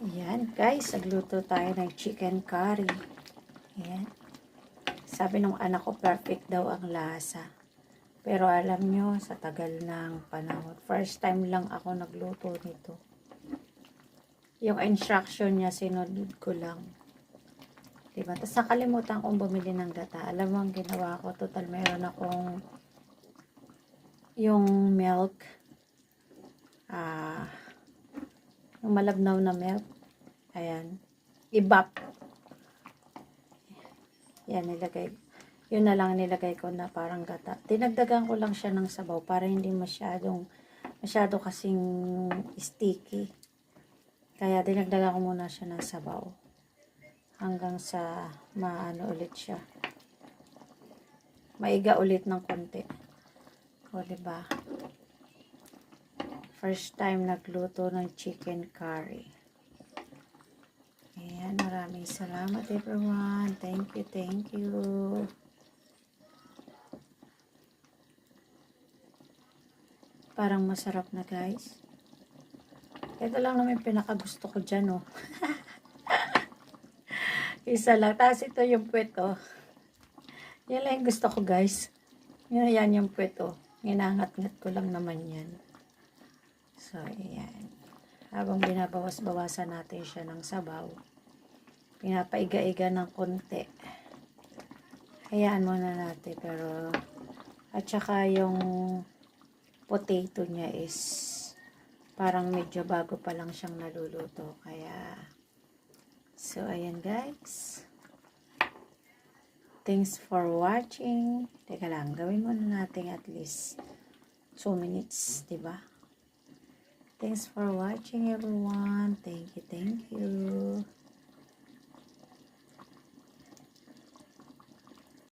Ayan guys, nagluto tayo ng chicken curry. Ayan. Sabi nung anak ko, perfect daw ang lasa. Pero alam nyo, sa tagal ng panahon, first time lang ako nagluto nito. Yung instruction niya, sinunod ko lang. Diba? Tapos nakalimutan kong bumili ng gata. Alam mo ang ginawa ko, total meron akong yung milk. Yung malabnaw na milk. Ayan. Ibap. Yan, nilagay. Yun na lang nilagay ko na parang gata. Dinagdagan ko lang siya ng sabaw para hindi masyado kasing sticky. Kaya dinagdagan ko muna siya ng sabaw. Hanggang sa maano ulit siya. Maiga ulit ng konti. O, diba? First time nagluto ng chicken curry. Ayan, maraming salamat everyone. Thank you, thank you. Parang masarap na guys. Ito lang naman yung pinakagusto ko dyan, oh. Isa lang. Tapos ito yung puwet, oh. Yan lang yung gusto ko guys. Yan yung puwet, oh. Ginangat-ngat ko lang naman yan. So, ayan. Habang binabawas-bawasan natin siya ng sabaw, pinapaiga-iga ng konti. Hayaan muna natin, pero at saka yung potato niya is parang medyo bago pa lang siyang naluluto. Kaya, so, ayan guys. Thanks for watching. Teka lang, gawin muna natin at least 2 minutes, diba? Thanks for watching everyone.